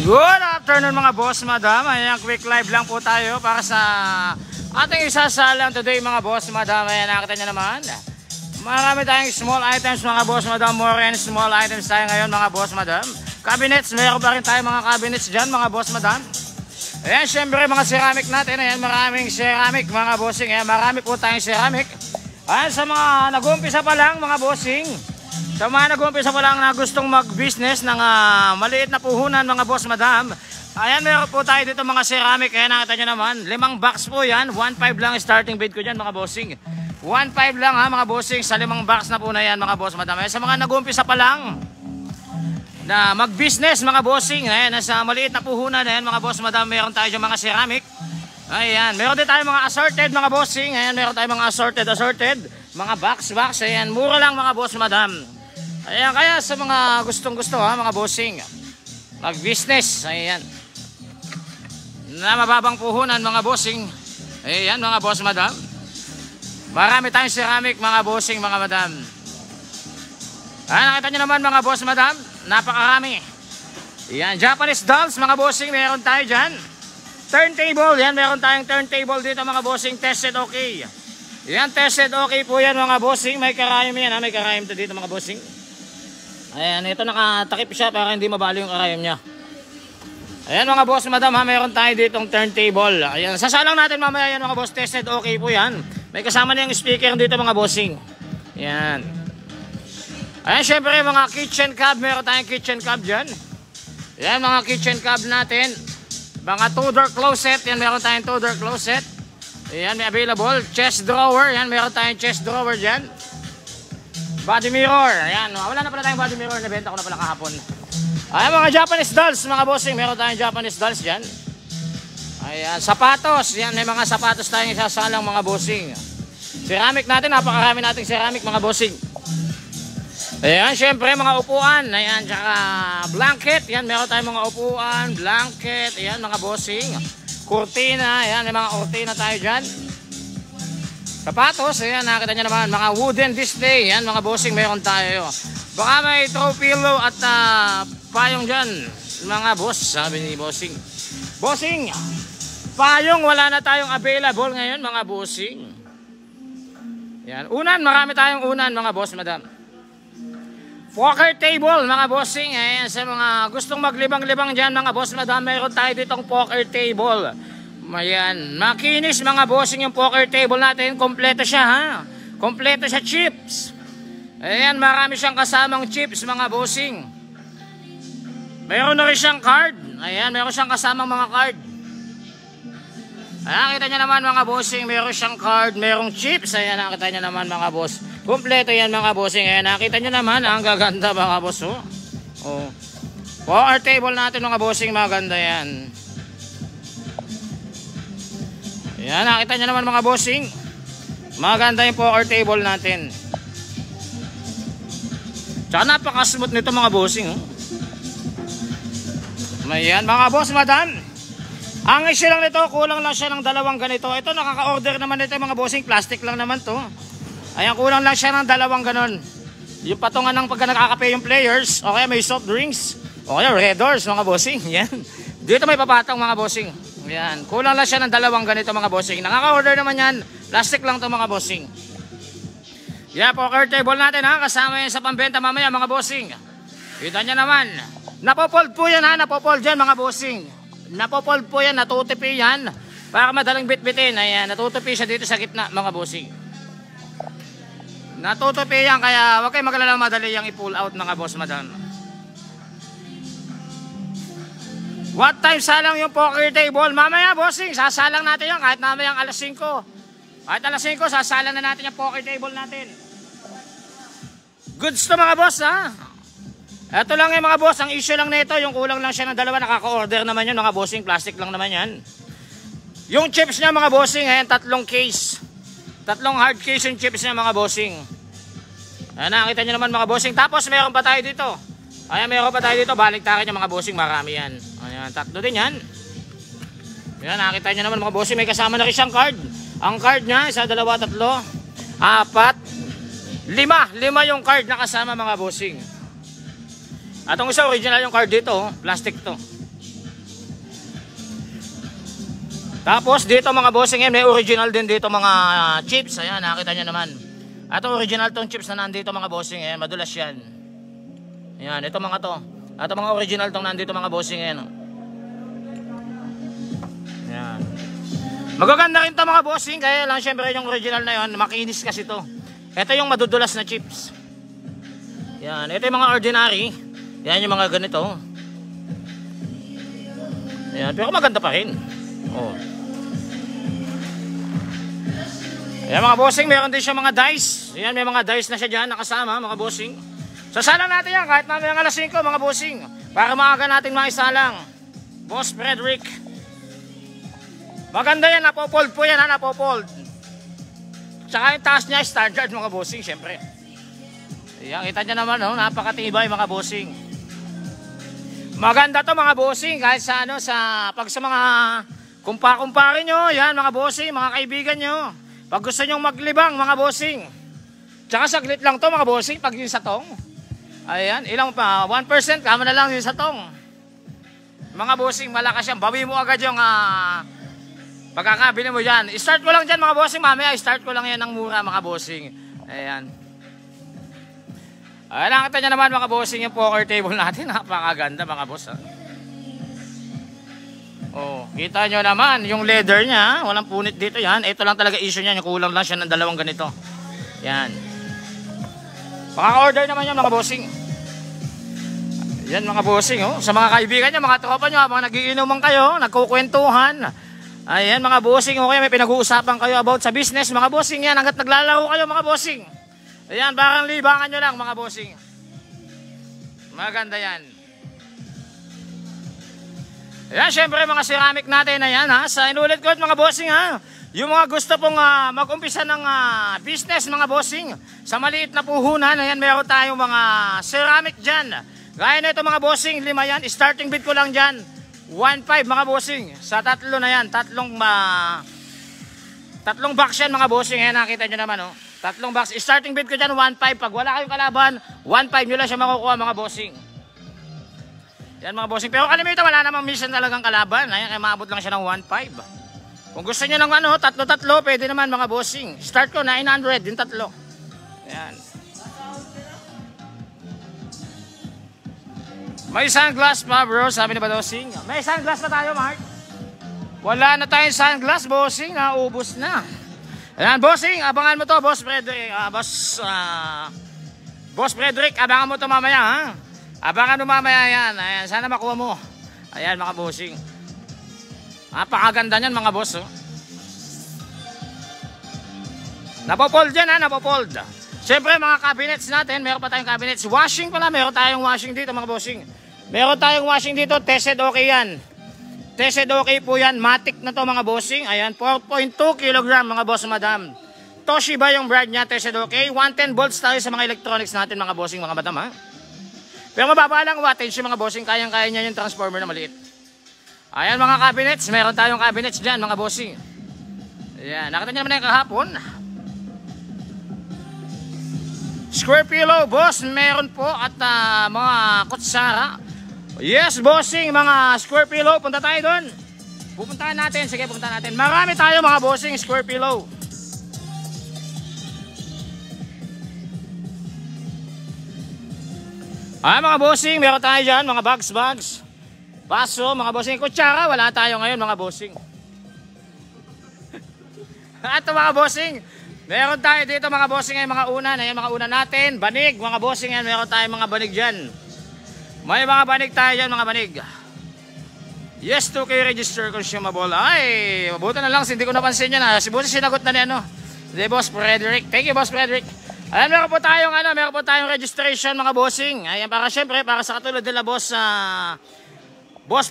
Good afternoon mga boss, madam. Ayan, quick live lang po tayo para sa ating isasalang today mga boss, madam. Ayan, nakita nyo naman. Marami tayong small items mga boss, madam. More and small items tayo ngayon mga boss, madam. Cabinets, meron pa rin tayo mga cabinets dyan mga boss, madam. Ayan, syempre mga ceramic natin. Ayan, maraming ceramic mga bossing. Ayan, marami po tayong ceramic. Ayan, sa mga nag-umpisa pa lang mga bossing. Sa mga nag-umpisa pa lang na gustong mag-business ng maliit na puhunan mga boss, madam. Ayan, meron po tayo dito mga ceramic. Ayan, nakita nyo naman. 5 box po yan. 1.5 lang starting bid ko dyan mga bossing. 1.5 lang ha mga bossing. Sa 5 box na po na yan mga boss, madam. Ayan, sa mga nag-umpisa pa lang na mag-business mga bossing. Ayan, nasa maliit na puhunan. Ayan mga boss, madam. Meron tayo dyan mga ceramic. Ayan, meron din tayo mga assorted mga bossing. Ayan, meron tayo mga assorted. Mga box. Ayan, mura lang mga boss, madam. Ayan, kaya sa mga gustong-gusto ha, mga bossing, mag-business, ayan, na mababang puhunan mga bossing, ayan mga boss, madam. Marami tayong ceramic mga bossing, mga madam. Ayan, nakita nyo naman mga boss, madam, napakarami. Ayan, Japanese dolls mga bossing, meron tayo dyan. Turntable, yan, meron tayong turntable dito mga bossing, tested okay. Ayan, tested okay po yan mga bossing, may karayom yan ha, may karayom to dito mga bossing. Ayan, ito nakatakip siya para hindi mabali yung karayom niya. Ayan mga boss, madam ha, meron tayo ditong turntable. Ayan, sasalang natin mamaya yan mga boss, tested okay po yan. May kasama na yung speaker dito mga bossing. Ayan. Ayan, syempre mga kitchen cab, meron tayong kitchen cab dyan. Ayan, mga kitchen cab natin. Mga 2-door closet, yan meron tayong 2-door closet. Ayan, may available. Chest drawer, yan meron tayong chest drawer dyan. Body mirror, ayan, wala na pala tayong body mirror, nabenta ko na pala kahapon. Ayan, mga Japanese dolls, mga bossing, meron tayong Japanese dolls dyan. Ayan, sapatos, yan, may mga sapatos tayong isasalang mga bossing. Ceramic natin, napakarami nating ceramic mga bossing. Ayan, syempre mga upuan, ayan, tsaka blanket, yan, meron tayong mga upuan, blanket, ayan, mga bossing. Kurtina, ayan, may mga kurtina tayo dyan. Sapatos, ayan, nakita nyo naman, mga wooden display, yan mga bossing, meron tayo. Baka may throw pillow at payong dyan, mga boss, sabi ni bossing. Bossing, payong wala na tayong available ngayon mga bossing. Yan, unan, marami tayong unan mga boss, madam. Poker table mga bossing, ayan, sa mga gustong maglibang-libang dyan mga boss, madam, meron tayo ditong poker table. Ayan, makinis mga bossing yung poker table natin. Kompleto siya ha. Kompleto siya chips. Ayan, marami siyang kasamang chips mga bossing. Mayroon na rin siyang card. Ayan, mayroon siyang kasamang mga card. Ayan, kita nyo naman mga bossing, mayroon siyang card, mayroong chips. Ayan, nakita nyo naman mga boss. Kompleto yan mga bossing. Ayan, nakita nyo naman, ang gaganda mga boss. Oh. Poker table natin mga bossing, maganda yan. Yan, nakita nyo naman mga bossing. Maganda yung poker table natin. Tsaka napaka-smooth nito mga bossing. Ayan mga boss, madam. Ang issue lang nito, kulang lang siya ng 2 ganito. Ito, nakaka-order naman nito mga bossing. Plastic lang naman to. Ayan, kulang lang siya ng 2 ganon. Yung patungan ng pagka nakakape yung players. O kaya may soft drinks. O kaya red doors mga bossing. Yan. Dito may papatong mga bossing. Ayan, kulang lang siya ng 2 ganito mga bossing. Nakaka-order naman yan. Plastic lang to mga bossing. Yan, poker table natin ha. Kasama yan sa pambenta mamaya mga bossing. Kita nyo naman. Napopold po yan ha. Napopold yan mga bossing. Napopold po yan. Natutupi yan. Para madaling bitbitin. Ayan, natutupi siya dito sa gitna mga bossing. Natutupi yan. Kaya huwag kayo magalala, madali yung i-pull out mga boss, madam. What time salang yung poker table? Mamaya bossing, sasalang natin yan kahit mamayang alas 5. Kahit alas 5, sasalang na natin yung poker table natin. Goods to mga boss ha. Ito lang yung mga boss, ang issue lang nito, yung kulang lang siya ng 2, nakaka-order naman yun mga bossing, plastic lang naman yan. Yung chips niya mga bossing, ayan, 3 case. 3 hard case yung chips niya mga bossing. Ayan, nakita nyo naman mga bossing. Tapos meron pa tayo dito. Ayan, meron pa tayo dito, baliktarin yung mga bossing, marami yan. Ayan, 3 din yan. Ayan, nakita nyo naman mga bossing, may kasama na rin siyang card. Ang card niya, 1, 2, 3, 4, 5 yung card na kasama mga bossing. Atong isa original yung card dito, plastic to. Tapos dito mga bossing, may original din dito mga chips. Ayan, nakita nyo naman. At original tong chips na nandito mga bossing. Ayan, madulas yan. Ayan, ito mga to. At mga original tong nandito mga bossing. Ayan. Ayan. Magaganda rin to mga bossing. Kaya lang syempre yung original na yun, makinis kasi to. Ito yung madudulas na chips. Ayan, ito yung mga ordinary. Ayan yung mga ganito. Ayan, pero maganda pa rin. Oh. Ayan mga bossing, meron din siya mga dice. Ayan, may mga dice na siya dyan nakasama mga bossing. Sasalang natin yan kahit mamaya alas 5 mga bossing. Para maaga natin maisalang. Boss Frederick. Maganda yan, napopold po yan ha, napopold. Tsaka yung taas niya, standard mga bossing, syempre. Ayan, kita nyo naman, oh, napakatibay mga bossing. Maganda to mga bossing, kahit sa ano, pag sa mga kumpa-kumpare nyo, yan mga bossing, mga kaibigan nyo. Pag gusto nyong maglibang mga bossing. Tsaka saglit lang to mga bossing, pag yung satong. Ayan, ilang pa, 1% kama na lang yung satong. Mga bossing, malakas yan, bawi mo agad yung pagkakabili mo yan. Start ko lang dyan mga bossing, mamaya start ko lang yan ng mura mga bossing. Ayan. Ayan, nakita nyo naman mga bossing yung poker table natin. Napakaganda mga boss. Ha? Oh, kita nyo naman yung leather niya. Walang punit dito yan. Ito lang talaga issue niya. Yung kulang lang siya ng dalawang ganito. Yan. Makaka-order naman yan mga bossing. Yan mga bossing. Oh. Sa mga kaibigan nyo, mga tropa nyo, mga nagiinuman kayo, nagkukwentuhan. Ayan mga bossing. Okay, may pinag-uusapan kayo about sa business. Mga bossing yan. Hanggat naglalaro kayo mga bossing. Ayan, parang libangan nyo lang mga bossing. Maganda yan. Ayan, syempre mga ceramic natin na yan ha. Sa inulit ko mga bossing ha. Yung mga gusto pong mag-umpisa ng business mga bossing. Sa maliit na puhunan, ayan, meron tayong mga ceramic dyan. Gaya na ito mga bossing, 5 yan. Starting bid ko lang dyan, 1.5 mga bossing. Sa tatlo na yan, tatlong box yan mga bossing. Ayan, nakita nyo naman oh. Tatlong box. Starting bid ko dyan, 1.5. Pag wala kayong kalaban, 1.5 nyo lang siya makukuha mga bossing. Yan mga bossing. Pero kalimitan, wala namang mission talagang kalaban. Ayan, kaya maabot lang siya ng 1.5. Kung gusto nyo ng tatlo-tatlo, pwede naman mga bossing. Start ko, 900, yung tatlo. Ayan. May sunglass pa bro, sabi ni bossing. May sunglass na tayo, Mark. Wala na tayong sunglass, bossing. Naubos na. Ayan, bossing, abangan mo to, Boss Frederick. Boss Frederick, abangan mo to mamaya, ha? Abangan mo mamaya yan. Ayan, sana makuha mo. Ayan, mga bossing. Napakaganda niyan, mga boss, oh. Napopold yan, ha? Napopold. Siyempre, mga cabinets natin, meron pa tayong cabinets. Washing pala, meron tayong washing dito, mga bossing. Meron tayong washing dito, tested okay yan. Tested okay po yan. Matic na to mga bossing. Ayan, 4.2 kg mga boss madam. Toshiba yung brand niya, tested okay. 110 volts tayo sa mga electronics natin mga bossing mga madam ha. Pero mababa lang wattage yung mga bossing. Kayang-kaya niya yung transformer na maliit. Ayan mga cabinets. Meron tayong cabinets dyan mga bossing. Ayan, nakita niyo naman yung kahapon. Square pillow boss. Meron po at mga kutsara. Yes, bossing, mga square pillow, punta tayo doon. Pupuntahan natin, sige, pupuntahan natin. Marami tayo mga bossing, square pillow. Ay, mga bossing, meron tayo dyan, mga bags. Paso, mga bossing, kutsara, wala tayo ngayon, mga bossing. Ito mga bossing, meron tayo dito mga bossing, ay mga unan, ayan mga unan natin, banig, mga bossing, yan, meron tayo mga banig dyan. May mga banig tayo dyan, mga banig. Yes, 2K register consumable. Ay, mabuti na lang, hindi ko napansin yan. Si Boss sinagot na ni ano. Hindi, Boss Frederick. Thank you, Boss Frederick. Ayan, meron po tayong registration, mga bossing. Ayan, para syempre, para sa katulad nila, Boss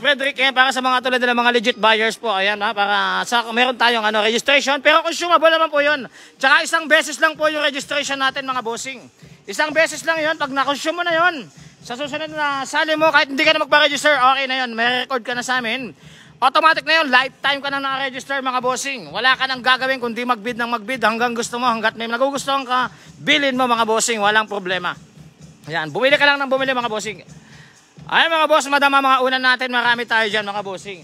Frederick, ayan, para sa mga tulad nila, mga legit buyers po. Ayan, para sa, meron tayong registration. Pero consumable naman po yun. Tsaka isang beses lang po yung registration natin, mga bossing. Isang beses lang yun. Pag na-consume mo na yun, sa susunod na sali mo, kahit hindi ka na magpa-register, okay na yun, may record ka na sa amin. Automatic na yun, lifetime ka na naka-register mga bossing. Wala ka nang gagawin kundi magbid ng magbid hanggang gusto mo, hanggat may nagugustuhan ka, bilin mo mga bossing, walang problema. Ayan, bumili ka lang ng bumili mga bossing. Ayan mga boss, madama mga unan natin, marami tayo dyan mga bossing.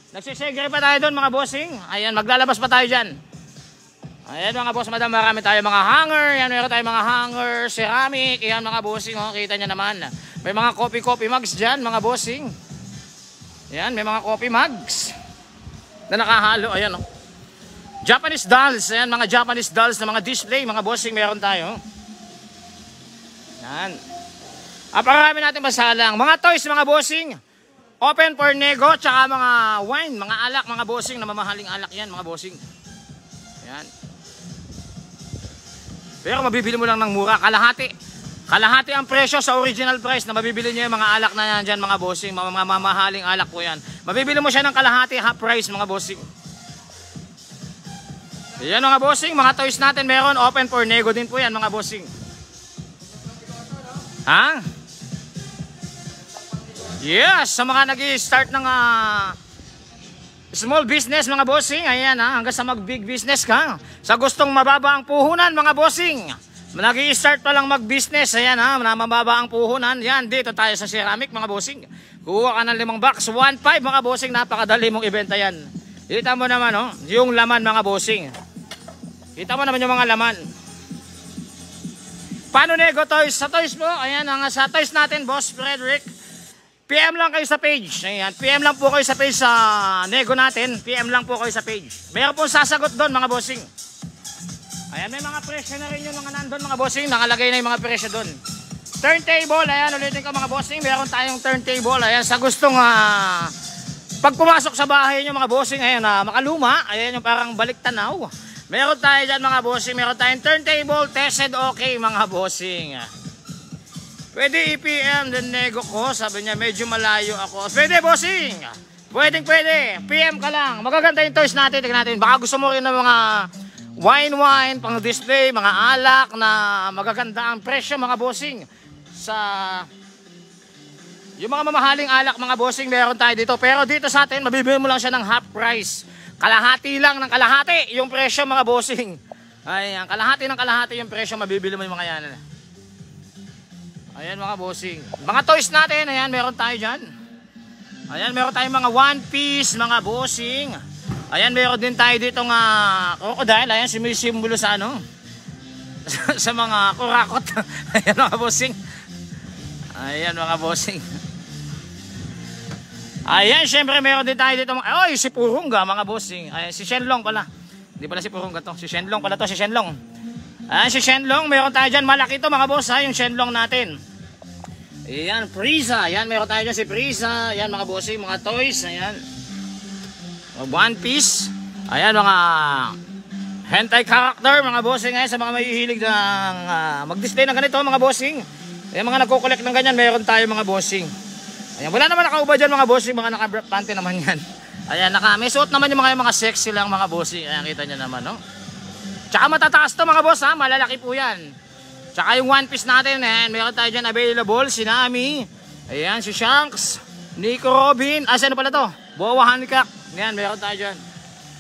Nagsisegre pa tayo doon mga bossing. Ayan, maglalabas pa tayo dyan. Ayan mga boss madam, marami tayo mga hanger. Ayan, meron tayo mga hanger, ceramic. Ayan mga bossing, oh, kita nyo naman. May mga coffee mugs dyan mga bossing. Ayan, may mga coffee mugs na nakahalo. Ayan, oh. Japanese dolls. Ayan, mga Japanese dolls na mga display. Mga bossing, meron tayo. Ayan. Aparami natin masalang. Mga toys mga bossing. Open for nego, tsaka mga wine, mga alak, mga bossing, na mamahaling alak yan, mga bossing. Yan. Pero mabibili mo lang ng mura, kalahati. Kalahati ang presyo sa original price na mabibili niyo yung mga alak na yan dyan, mga bossing. Mga mamahaling alak po yan. Mabibili mo siya ng kalahati, half price, mga bossing. Yan mga bossing, mga toys natin meron, open for nego din po yan, mga bossing. Ha? Yes, sa mga nag-i-start ng small business mga bossing, ayan hanggang sa mag-big business ka. Sa gustong mababa ang puhunan mga bossing, nag-i-start pa lang mag-business, ayan mababa ang puhunan, yan dito tayo sa ceramic mga bossing. Kuha ka ng 5 box, 1.5 mga bossing, napakadali mong ibenta yan. Kita mo naman yung laman mga bossing. Kita mo naman yung mga laman. Paano nego toys? Sa toys mo, ayan sa toys natin Boss Frederick. PM lang kayo sa page. Ayan, PM lang po kayo sa page sa nego natin. PM lang po kayo sa page. Mayroon pong sasagot doon mga bossing. Ayan, may mga presyo na rin yung mga nandun mga bossing. Nakalagay na yung mga presyo doon. Turntable, ayan ulitin ko mga bossing. Meron tayong turntable. Ayan, sa gustong pag pumasok sa bahay nyo mga bossing, ayan makaluma. Ayan yung parang balik tanaw. Meron tayo dyan mga bossing. Meron tayong turntable, tested okay mga bossing. Pwede i-PM din nego ko, sabi niya medyo malayo ako. Pwede bossing, pwede. PM ka lang, magaganda yung toys natin. Tignan natin, baka gusto mo rin ng mga wine, pang display, mga alak na magaganda ang presyo mga bossing. Sa yung mga mamahaling alak mga bossing meron tayo dito. Pero dito sa atin, mabibili mo lang siya ng half price. Kalahati lang ng kalahati yung presyo mga bossing. Ayan, kalahati ng kalahati yung presyo, mabibili mo yung mga yan. Ayan mga bossing. Mga toys natin, ayan meron tayo dyan. Ayan meron tayong mga one piece mga bossing. Ayan meron din tayo dito nga crocodile. Ayan sumisimbolo sa sa mga kurakot. Ayan mga bossing. Ayan mga bossing. Ayan syempre meron din tayo dito ay si Purungga mga bossing. Ayan si Shenlong pala. Hindi pala si Purungga to. Si Shenlong pala to, si Shenlong. Ayan si Shenlong, meron tayo dyan malaki to mga boss yung Shenlong natin. Ayan, Frieza. Ayan, meron tayo dyan si Frieza. Ayan mga bossing, mga toys. Ayan. One piece. Ayan, mga hentai character, mga bossing. Ayan, sa mga mahihilig ng mag-display ng ganito, mga bossing. Ayan, mga nagko-collect ng ganyan, meron tayo mga bossing. Ayan, wala naman nakauba dyan mga bossing. Mga naka-pante naman yan. Ayan, may suot naman yung mga sexy lang mga bossing. Ayan, kita nyo naman, no? Tsaka matataas to mga boss, malalaki po yan. Tsaka yung one piece natin, meron tayo dyan available, si Nami, ayan, si Shanks, Nico Robin, saan pala to? Boa Hancock, ayan, meron tayo dyan.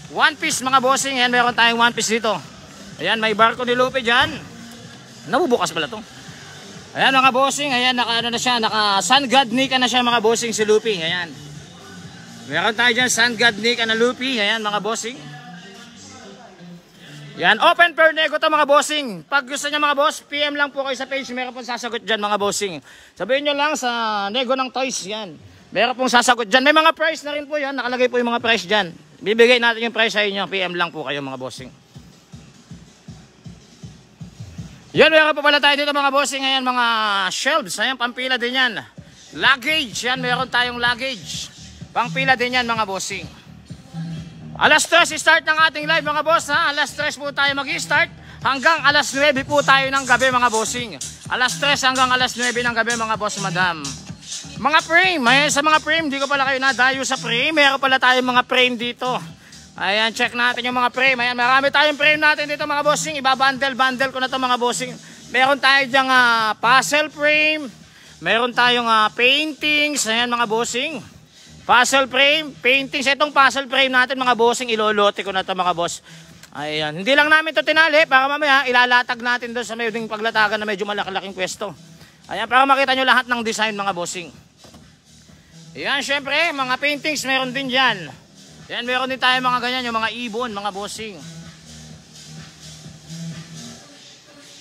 One piece mga bossing, ayan, meron tayong one piece dito. Ayan, may barko ni Lupe dyan. Nabubukas pala to. Ayan mga bossing, ayan, naka Sun God Nika na siya mga bossing si Lupe, ayan. Meron tayo dyan, Sun God Nika na Lupe, ayan mga bossing. Yan, open per nego to mga bossing. Pag gusto niya mga boss, PM lang po kayo sa page. Meron pong sasagot dyan mga bossing. Sabihin nyo lang sa nego ng toys yan. Meron pong sasagot dyan. May mga price na rin po yan. Nakalagay po yung mga price dyan. Bibigay natin yung price sa inyo. PM lang po kayo mga bossing. Yan, meron po pala tayo dito mga bossing. Ayan, mga shelves. Ayan, pampila din yan. Luggage. Yan, meron tayong luggage. Pampila din yan mga bossing. Alas 3 start ng ating live mga boss Alas 3 po tayo mag-start hanggang alas 9 po tayo ng gabi mga bossing. Alas 3 hanggang alas 9 ng gabi mga boss madam. Mga frame, sa mga frame, di ko pala kayo nadayo sa frame. Meron pala tayong mga frame dito. Ayan, check natin yung mga frame. Ayan, marami tayong frame natin dito mga bossing. Ibabundle ko na to mga bossing. Meron tayo dyang puzzle frame. Meron tayong paintings. Ayan mga bossing. Puzzle frame, paintings. Itong puzzle frame natin mga bossing, ilolote ko na ito mga boss. Ayan, hindi lang namin ito tinali para mamaya ilalatag natin doon sa may paglatagan na medyo malaki-laking pwesto. Ayan, para makita nyo lahat ng design mga bossing. Ayan, syempre, mga paintings meron din dyan. Yan, meron din tayo mga ganyan, yung mga ibon, mga bossing.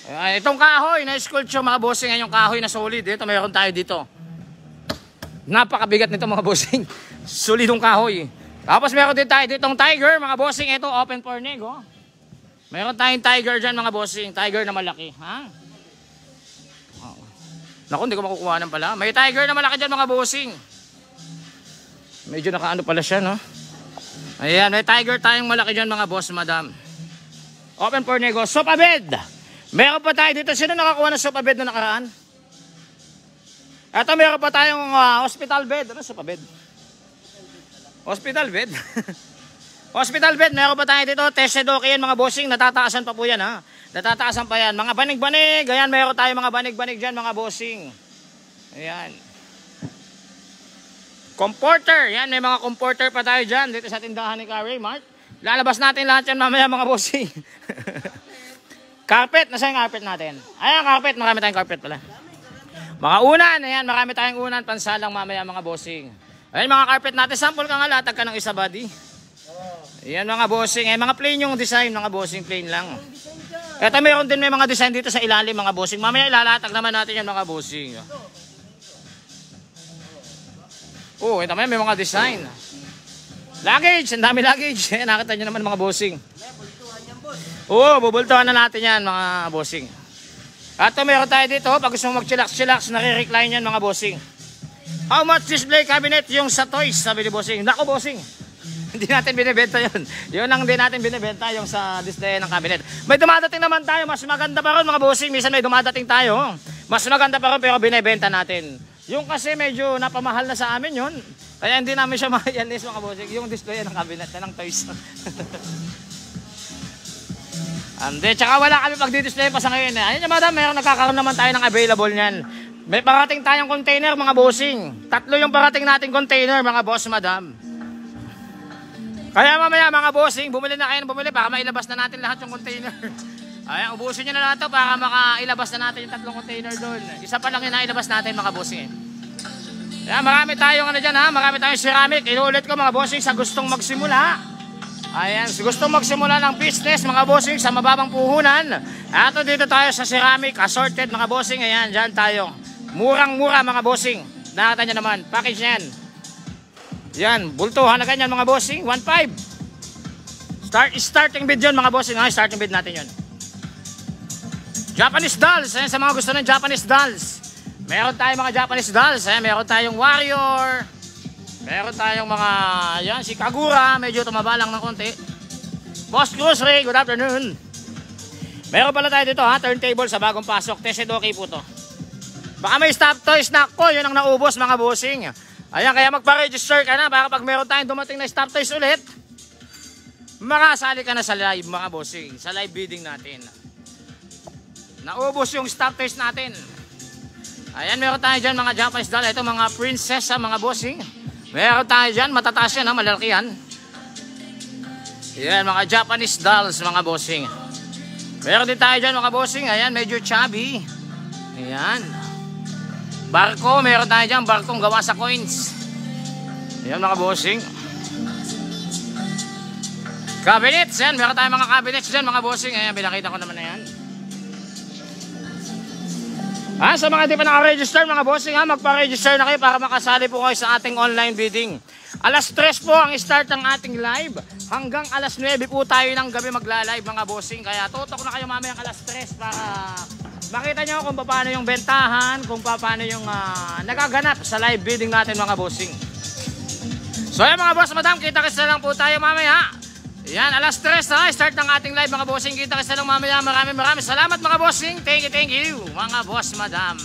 Itong kahoy na sculpture mga bossing, yung kahoy na solid. Ito, meron tayo dito. Napakabigat nito mga bossing. Solidong kahoy. Tapos meron din tayo ditong tiger, mga bossing. Ito, open for nego. Meron tayong tiger dyan mga bossing. Tiger na malaki. Ha? Naku, hindi ko makukuha ng pala. May tiger na malaki dyan mga bossing. Medyo nakaano pala siya, no? Ayan, may tiger tayong malaki dyan mga boss, madam. Open for nego. Sofa bed. Meron pa tayo dito. Sino nakakuha ng sofa bed na nakaraan? Ito, meron pa tayong hospital bed. Ano sofa bed? Hospital bed? Hospital bed. Meron pa tayo dito. Tested okay yan mga bossing. Natataasan pa po yan ha. Natataasan pa yan. Mga banig-banig. Ayan, meron tayo mga banig-banig dyan mga bossing. Ayan. Comforter. Yan, may mga comforter pa tayo dyan. Dito sa tindahan ni Carrie Mart. Lalabas natin lahat yan mamaya mga bossing. Carpet. Nasaan yung carpet natin? Ayan, carpet. Marami tayong carpet pala. Mga unan. Ayan, marami tayong unan. Pansalang mamaya mga bossing. Ayan, mga carpet natin. Sample ka nga, latag ka ng isa body. Ayan mga bossing. Ayan, mga plain yung design mga bossing. Plain lang. Ito meron din may mga design dito sa ilalim mga bossing. Mamaya ilalatag naman natin yan mga bossing. Oh, ito may mga design. Luggage. Ang dami luggage. Ayan, nakita nyo naman mga bossing. Oo, bubultuhan na natin yan mga bossing. At meron tayo dito, pag gusto mo mag-chillax, nare-recline yan mga bossing. How much display cabinet yung sa toys, sabi ni bossing. Nako bossing, hindi natin binibenta yun. Yun ang hindi natin binibenta, yung sa display ng cabinet. May dumadating naman tayo, mas maganda pa ron mga bossing. Minsan may dumadating tayo, mas maganda pa ron pero binibenta natin. Yung kasi medyo napamahal na sa amin yun. Kaya hindi namin siya ma-yanis mga bossing. Yung display ng cabinet na ng toys. Tsaka wala kami pag-display pa sa ngayon. Ayun yung madam, mayroon nagkakaroon naman tayo ng available niyan. May parating tayong container mga bossing. 3 yung parating nating container mga boss madam. Kaya mamaya mga bossing, bumili na kayo ng bumili para mailabas na natin lahat yung container. Ayan, ubusin nyo na lahat to para makailabas na natin yung 3 container doon. Isa pa lang yung nailabas natin mga bossing. Ayan, marami tayong ano dyan ha, marami tayong ceramic. Inuulit ko mga bossing sa gustong magsimula. Ayan, gusto magsimula ng business mga bossing sa mababang puhunan. Ato dito tayo sa ceramic, assorted mga bossing. Ayan, dyan tayo. Murang-mura mga bossing. Nakita nyo naman, package yan. Yan, bultuhan na ganyan mga bossing, 1.5. Starting bid yun mga bossing. Ay, starting bid natin yun. Japanese dolls, ayan sa mga gusto ng Japanese dolls. Meron tayong mga Japanese dolls. Ayan, meron tayong warrior. Meron tayong mga, yan, si Kagura, medyo tumaba lang ng konti. Boss Cruz Ray, good afternoon. Meron pala tayo dito ha, turntable sa bagong pasok. Tested okay po to. Baka may stop toys na ko, yun ang naubos mga bossing. Ayan, kaya magpa-register ka na para pag meron tayong dumating na stop toys ulit, makasali ka na sa live mga bossing, sa live bidding natin. Naubos yung stop toys natin. Ayan, meron tayo dyan mga Japanese doll. Ito mga princess ha, mga bossing. Meron tayo dyan, matataas yan ha, malalaki yan. Ayan, mga Japanese dolls mga bossing. Meron din tayo dyan mga bossing. Ayan, medyo chubby. Ayan. Barko, meron tayo dyan, barkong gawa sa coins. Ayan mga bossing. Cabinets, ayan, meron tayo mga cabinets dyan mga bossing. Ayan, pinakita ko naman na yan. Sa mga di pa naka-register mga bossing ha, magpa-register na kayo para makasali po kayo sa ating online bidding. Alas 3 po ang start ng ating live. Hanggang alas 9 po tayo ng gabi magla-live mga bossing. Kaya tutok na kayo mamayang alas 3 para makita nyo kung paano yung bentahan, kung paano yung nagaganap sa live bidding natin mga bossing. So yan mga boss, madam, kita-kits na lang po tayo mamaya. Yan, alas 3 ha, start ng ating live mga bossing. Kita-kits na lang mamaya. Maraming salamat mga bossing. Thank you mga boss, madam.